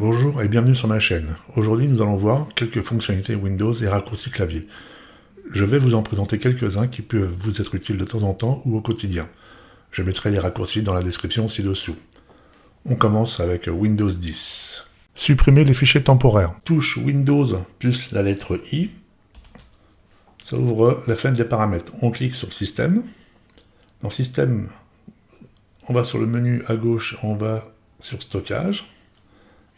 Bonjour et bienvenue sur ma chaîne. Aujourd'hui nous allons voir quelques fonctionnalités Windows et raccourcis clavier. Je vais vous en présenter quelques-uns qui peuvent vous être utiles de temps en temps ou au quotidien. Je mettrai les raccourcis dans la description ci-dessous. On commence avec Windows 10. Supprimer les fichiers temporaires. Touche Windows plus la lettre I. Ça ouvre la fenêtre des paramètres. On clique sur Système. Dans Système, on va sur le menu à gauche, on va sur Stockage.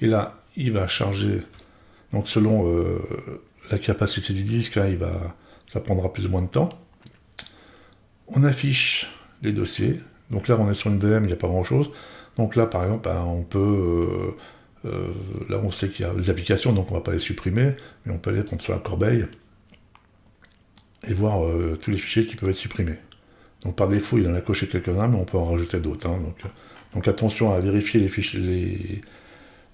Et là, il va charger, donc selon la capacité du disque, hein, ça prendra plus ou moins de temps. On affiche les dossiers. Donc là, on est sur une VM, il n'y a pas grand-chose. Donc là, par exemple, on peut... là, on sait qu'il y a des applications, donc on ne va pas les supprimer, mais on peut aller prendre sur la corbeille et voir tous les fichiers qui peuvent être supprimés. Donc par défaut, il en a coché quelques-uns, mais on peut en rajouter d'autres. Hein. Donc attention à vérifier les fichiers...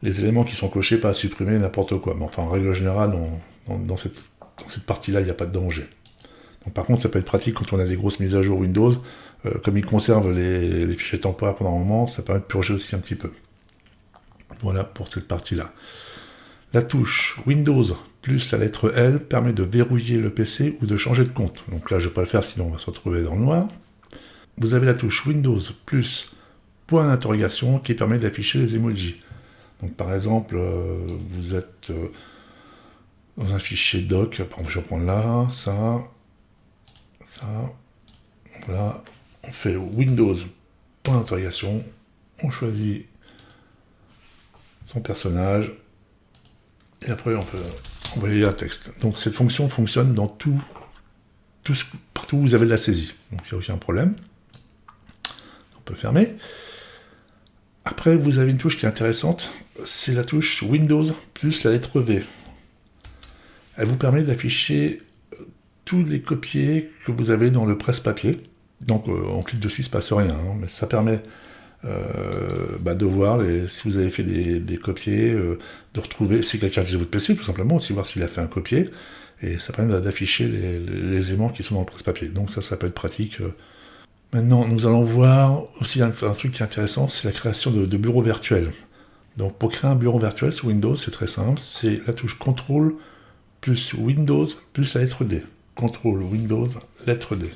les éléments qui sont cochés, pas à supprimer n'importe quoi. Mais enfin, en règle générale, dans cette partie-là, il n'y a pas de danger. Donc, par contre, ça peut être pratique quand on a des grosses mises à jour Windows. Comme ils conservent les fichiers temporaires pendant un moment, ça permet de purger aussi un petit peu. Voilà pour cette partie-là. La touche Windows plus la lettre L permet de verrouiller le PC ou de changer de compte. Donc là, je ne vais pas le faire, sinon on va se retrouver dans le noir. Vous avez la touche Windows plus point d'interrogation qui permet d'afficher les emojis. Donc par exemple, vous êtes dans un fichier doc, par exemple, je vais prendre là, ça, voilà, on fait Windows, point d'interrogation, on choisit son personnage, et après on peut envoyer un texte. Donc cette fonction fonctionne dans partout où vous avez de la saisie. Donc il n'y a aucun problème. On peut fermer. Après, vous avez une touche qui est intéressante, c'est la touche Windows plus la lettre V. Elle vous permet d'afficher tous les copiés que vous avez dans le presse-papier. Donc on clique dessus, il ne se passe rien, hein, mais ça permet de voir si vous avez fait des copiés, de retrouver si quelqu'un a utilisé votre PC, tout simplement, aussi voir s'il a fait un copier, et ça permet d'afficher les éléments qui sont dans le presse-papier. Donc ça peut être pratique. Maintenant, nous allons voir aussi un truc qui est intéressant, c'est la création de bureaux virtuels. Donc pour créer un bureau virtuel sur Windows, c'est très simple, c'est la touche CTRL plus Windows plus la lettre D. CTRL Windows, lettre D.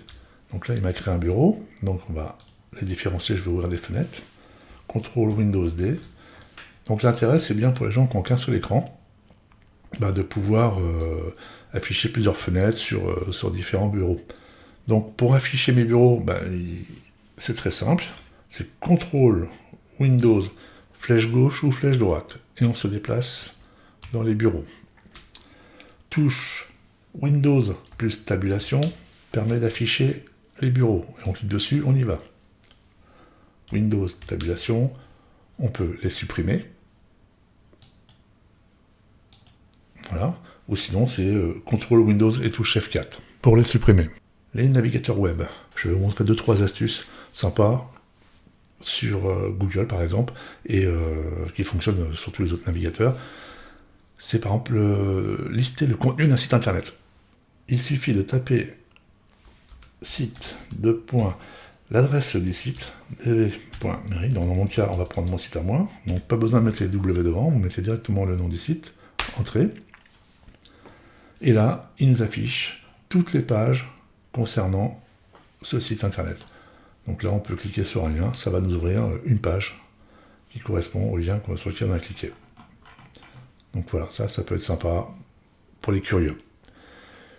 Donc là, il m'a créé un bureau, donc on va les différencier, je vais ouvrir des fenêtres. CTRL Windows D. Donc l'intérêt, c'est bien pour les gens qui n'ont qu'un seul écran, de pouvoir afficher plusieurs fenêtres sur différents bureaux. Donc pour afficher mes bureaux, c'est très simple, c'est CTRL, Windows, flèche gauche ou flèche droite, et on se déplace dans les bureaux. Touche Windows plus tabulation permet d'afficher les bureaux, et on clique dessus, on y va. Windows, tabulation, on peut les supprimer. Voilà, ou sinon c'est CTRL Windows et touche F4 pour les supprimer. Les navigateurs web. Je vais vous montrer 2-3 astuces sympas sur Google par exemple, et qui fonctionnent sur tous les autres navigateurs. C'est par exemple lister le contenu d'un site internet. Il suffit de taper site, l'adresse du site, dv.mairie. Dans mon cas, on va prendre mon site à moi, donc pas besoin de mettre les W devant, vous mettez directement le nom du site, entrée, et là, il nous affiche toutes les pages concernant ce site internet. Donc là, on peut cliquer sur un lien, ça va nous ouvrir une page qui correspond au lien sur lequel on a cliqué. Donc voilà, ça peut être sympa pour les curieux.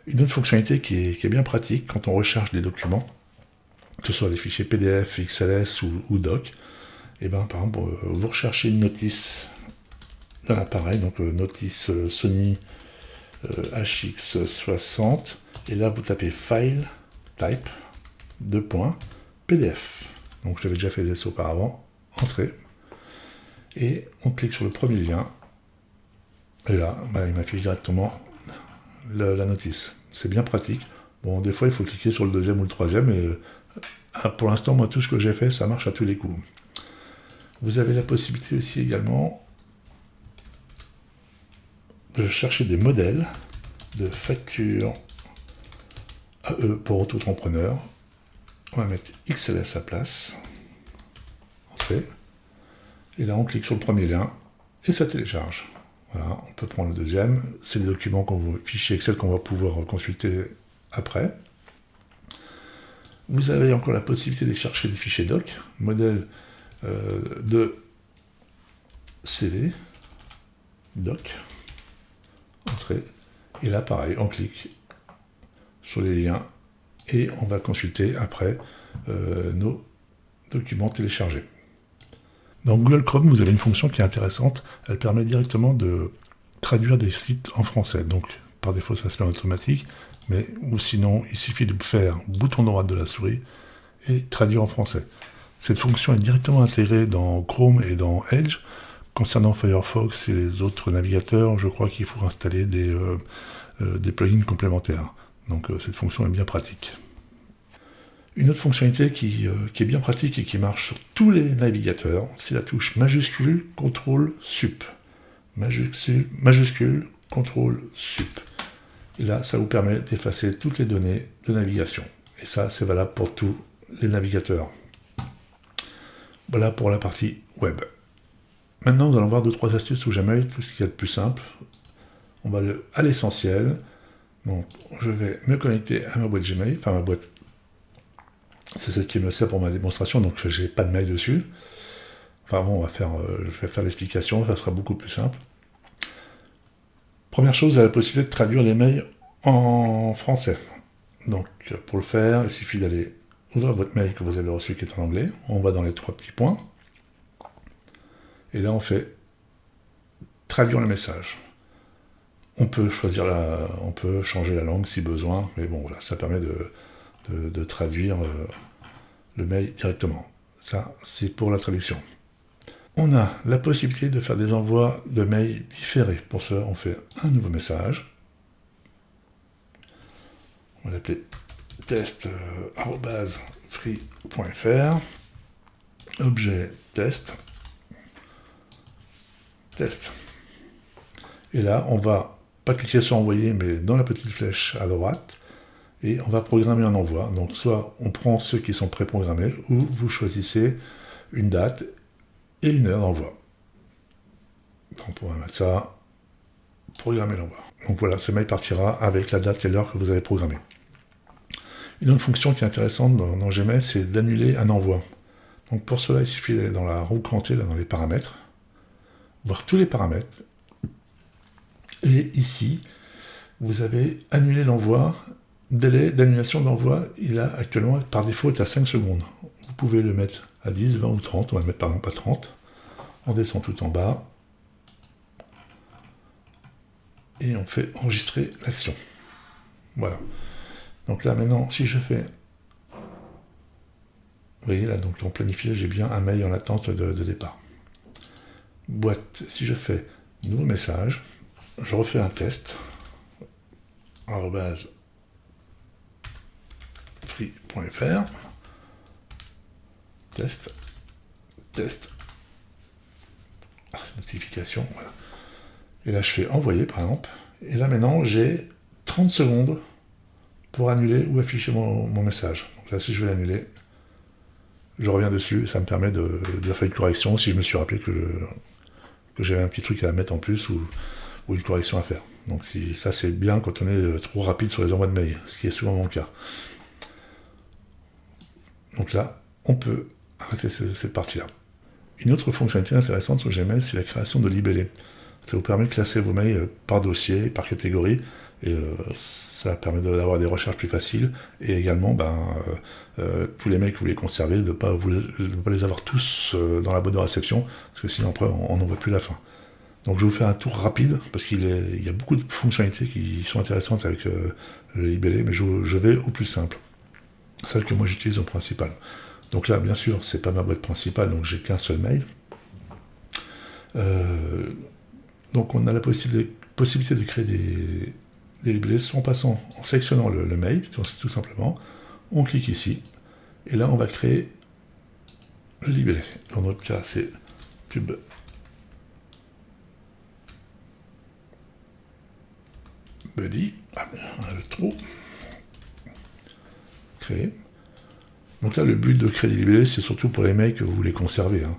Une autre fonctionnalité qui est bien pratique quand on recherche des documents, que ce soit des fichiers PDF, XLS ou doc, et par exemple, vous recherchez une notice dans l'appareil, donc notice Sony HX60, et là vous tapez File, Type, PDF. Donc j'avais déjà fait ça auparavant, Entrée, et on clique sur le premier lien, et là, il m'affiche directement la notice. C'est bien pratique. Bon, des fois, il faut cliquer sur le deuxième ou le troisième, et pour l'instant, moi, tout ce que j'ai fait, ça marche à tous les coups. Vous avez la possibilité aussi également de chercher des modèles de factures AE pour auto-entrepreneur. On va mettre XLS à place. Entrée. Et là, on clique sur le premier lien. et ça télécharge. Voilà, on peut prendre le deuxième. C'est des documents, fichiers Excel qu'on va pouvoir consulter après. Vous avez encore la possibilité de chercher des fichiers doc, modèle de CV, doc, entrée, et là pareil, on clique sur les liens et on va consulter après nos documents téléchargés. Dans Google Chrome, vous avez une fonction qui est intéressante, elle permet directement de traduire des sites en français, donc par défaut ça se fait en automatique, mais ou sinon il suffit de faire bouton droit de la souris et traduire en français. Cette fonction est directement intégrée dans Chrome et dans Edge. Concernant Firefox et les autres navigateurs, je crois qu'il faut installer des plugins complémentaires. Donc cette fonction est bien pratique. Une autre fonctionnalité qui est bien pratique et qui marche sur tous les navigateurs, c'est la touche majuscule CTRL SUP. Majuscule CTRL SUP. Et là, ça vous permet d'effacer toutes les données de navigation. Et ça, c'est valable pour tous les navigateurs. Voilà pour la partie web. Maintenant, nous allons voir 2-3 astuces sous Gmail, tout ce qu'il y a de plus simple. On va aller à l'essentiel. Donc, je vais me connecter à ma boîte Gmail, enfin ma boîte, c'est celle qui me sert pour ma démonstration, donc j'ai pas de mail dessus. Enfin bon, je vais faire l'explication, ça sera beaucoup plus simple. Première chose, vous avez la possibilité de traduire les mails en français. Donc, pour le faire, il suffit d'aller ouvrir votre mail que vous avez reçu qui est en anglais. On va dans les 3 petits points. Et là, on fait traduire le message. On peut changer la langue si besoin, mais bon, voilà, ça permet de traduire le mail directement. Ça, c'est pour la traduction. On a la possibilité de faire des envois de mails différés. Pour cela, on fait un nouveau message. On va l'appeler test@free.fr. Objet test. Et là, on va pas cliquer sur envoyer, mais dans la petite flèche à droite, et on va programmer un envoi. Donc soit on prend ceux qui sont préprogrammés, ou vous choisissez une date et une heure d'envoi. Donc on va mettre ça, programmer l'envoi. Donc voilà, ce mail partira avec la date et l'heure que vous avez programmée. Une autre fonction qui est intéressante dans Gmail, c'est d'annuler un envoi. Donc pour cela, il suffit d'aller dans la roue crantée, là, dans les paramètres, voir tous les paramètres, et ici, vous avez annulé l'envoi. Délai d'annulation d'envoi, il a actuellement, par défaut, est à 5 secondes. Vous pouvez le mettre à 10, 20 ou 30, on va le mettre par exemple à 30. On descend tout en bas, et on fait enregistrer l'action. Voilà. Donc là, maintenant, si je fais... Vous voyez, là, donc en planifié, j'ai bien un mail en attente de départ. Boîte, si je fais nouveau message, je refais un test, @free.fr, test, notification, voilà. Et là, je fais envoyer, par exemple, et là, maintenant, j'ai 30 secondes pour annuler ou afficher mon message. Donc là, si je vais l'annuler, je reviens dessus, et ça me permet de faire une correction si je me suis rappelé que j'avais un petit truc à mettre en plus ou une correction à faire. Donc ça c'est bien quand on est trop rapide sur les envois de mail, ce qui est souvent mon cas. Donc là, on peut arrêter cette partie-là. Une autre fonctionnalité intéressante sur Gmail, c'est la création de libellés. Ça vous permet de classer vos mails par dossier, par catégorie, et ça permet d'avoir des recherches plus faciles, et également tous les mails que vous voulez conserver, de ne pas les avoir tous dans la boîte de réception, parce que sinon après on n'en voit plus la fin. Donc je vous fais un tour rapide, parce qu'il y a beaucoup de fonctionnalités qui sont intéressantes avec le libellé, mais je vais au plus simple, celle que moi j'utilise au principal. Donc là, bien sûr, c'est pas ma boîte principale, donc j'ai qu'un seul mail. Donc on a la possibilité de créer des libellés en sélectionnant le mail, tout simplement. On clique ici, et là on va créer le libellé. Dans notre cas, c'est pub buddy, on a le trou, créer. Donc là, le but de créer des libellés, c'est surtout pour les mails que vous voulez conserver. Hein.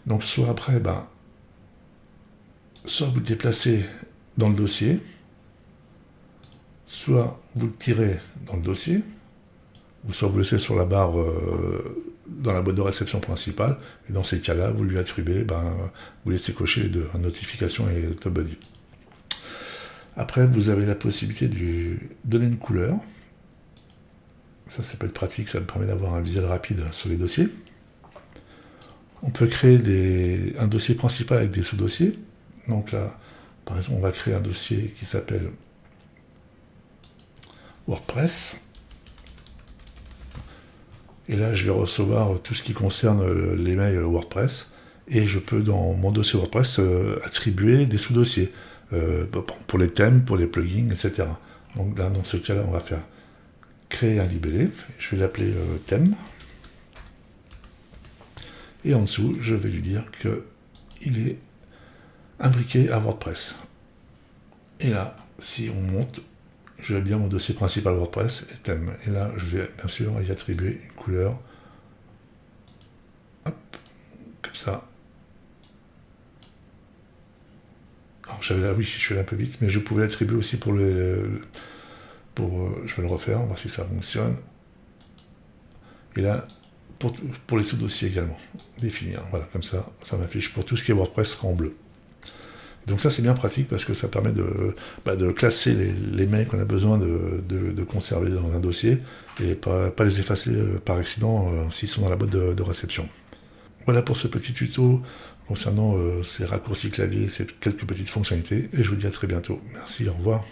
Donc soit après, soit vous le déplacez dans le dossier, soit vous le tirez dans le dossier, ou soit vous le laissez sur la barre dans la boîte de réception principale, et dans ces cas-là, vous lui attribuez, vous laissez cocher les deux, notification et top buddy. Après, vous avez la possibilité de donner une couleur. Ça peut être pratique, ça me permet d'avoir un visuel rapide sur les dossiers. On peut créer un dossier principal avec des sous-dossiers. Donc là, par exemple, on va créer un dossier qui s'appelle WordPress. Et là, je vais recevoir tout ce qui concerne les mails WordPress. Et je peux, dans mon dossier WordPress, attribuer des sous-dossiers pour les thèmes, pour les plugins, etc. Donc là, dans ce cas-là, on va faire créer un libellé. Je vais l'appeler thème. Et en dessous, je vais lui dire qu'il est imbriqué à WordPress. Et là, si on monte, je vais bien mon dossier principal WordPress et thème. Et là, je vais bien sûr y attribuer une couleur. Hop, comme ça. Alors j'avais là, oui, je suis allé un peu vite, mais je pouvais l'attribuer aussi pour je vais le refaire, on va voir si ça fonctionne. Et là, pour les sous-dossiers également, définir. Voilà, comme ça m'affiche pour tout ce qui est WordPress sera en bleu. Donc ça c'est bien pratique parce que ça permet de classer les mails qu'on a besoin de conserver dans un dossier et pas les effacer par accident s'ils sont dans la boîte de réception. Voilà pour ce petit tuto concernant ces raccourcis clavier, ces quelques petites fonctionnalités, et je vous dis à très bientôt. Merci, au revoir.